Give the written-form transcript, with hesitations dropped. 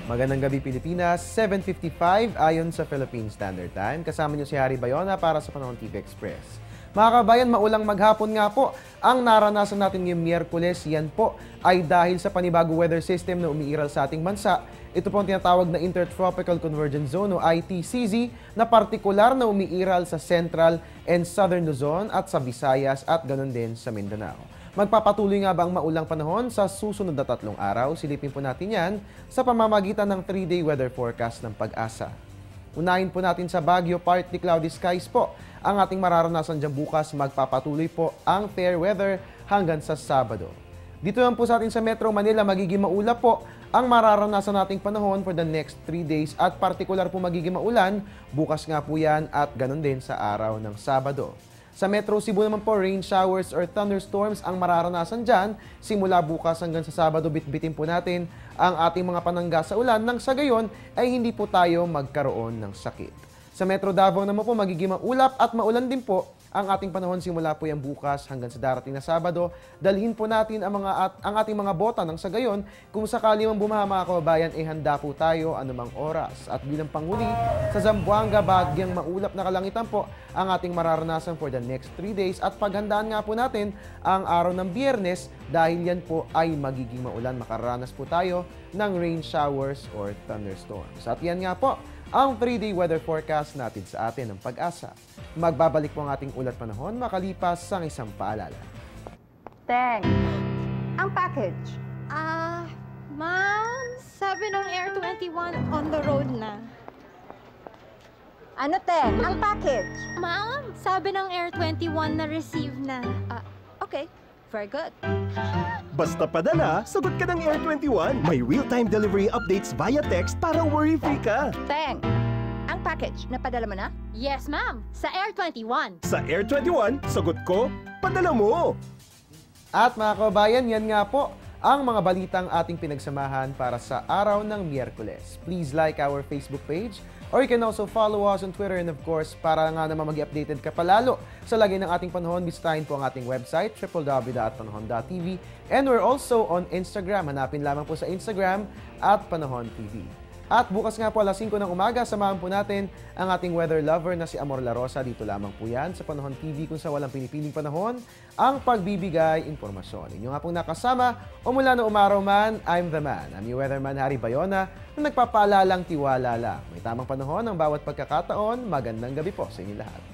Magandang gabi Pilipinas, 7:55 ayon sa Philippine Standard Time. Kasama niyo si Harry Bayona para sa Panahon TV Express. Mga kabayan, maulang maghapon nga po ang naranasan natin ngayong Miyerkules. Yan po ay dahil sa panibagong weather system na umiiral sa ating bansa. Ito po ang tinatawag na Intertropical Convergence Zone o ITCZ na partikular na umiiral sa Central and Southern Luzon at sa Visayas at ganoon din sa Mindanao. Magpapatuloy nga ba ang maulang panahon sa susunod na 3 araw? Silipin po natin yan sa pamamagitan ng 3-day weather forecast ng Pag-asa. Unahin po natin sa Baguio, partly cloudy skies po. Ang ating mararanasan dyan bukas, magpapatuloy po ang fair weather hanggang sa Sabado. Dito naman po sa atin sa Metro Manila, magiging maulap po ang mararanasan nating panahon for the next 3 days at partikular po magiging maulan. Bukas nga po yan at ganun din sa araw ng Sabado. Sa Metro Cebu naman po, rain showers or thunderstorms ang mararanasan dyan. Simula bukas hanggang sa Sabado, bitbitin po natin ang ating mga panangga sa ulan nang sa gayon ay hindi po tayo magkaroon ng sakit. Sa Metro Davao naman po, magiging maulap at maulan din po ang ating panahon simula po yan bukas hanggang sa darating na Sabado. Dalhin po natin ang ating mga bota nang sa gayon kung sakali mang bumaha mga kababayan, handa po tayo anumang oras. At bilang panghuli, sa Zamboanga, bagyang maulap na kalangitan po ang ating mararanasan for the next 3 days at paghandaan nga po natin ang araw ng Biyernes dahil yan po ay magiging maulan. Makararanas po tayo ng rain showers or thunderstorms. At yan nga po ang 3-day weather forecast natin sa atin ng Pag-asa. Magbabalik po ang ating ulat panahon makalipas ang isang paalala. Teng, ang package. Ma'am, sabi ng Air 21 on the road na. Ano, Teng? Ang package. Ma'am, sabi ng Air 21 na receive na. Okay, very good. Basta padala, sagot ka ng Air 21. May real-time delivery updates via text para worry-free ka. Teng, ang package, napadala mo na? Yes, ma'am, sa Air 21. Sa Air 21, sagot ko, padala mo. At mga kababayan, yan nga po ang mga balitang ating pinagsamahan para sa araw ng Miyerkules. Please like our Facebook page or you can also follow us on Twitter and of course, para nga naman mag-updated ka palalo sa lagay ng ating panahon, bisitahin po ang ating website www.panahon.tv and we're also on Instagram. Hanapin lamang po sa Instagram at Panahon TV. At bukas nga po alas 5 ng umaga, samahan po natin ang ating weather lover na si Amor La Rosa. Dito lamang po yan sa Panahon TV kung sa walang pinipiling panahon ang pagbibigay impormasyon. Inyo nga pong nakasama o mula na umaraw man, I'm the man. I'm your weatherman Harry Bayona na nagpapaalalang tiwala lang. May tamang panahon ang bawat pagkakataon. Magandang gabi po sa inyo lahat.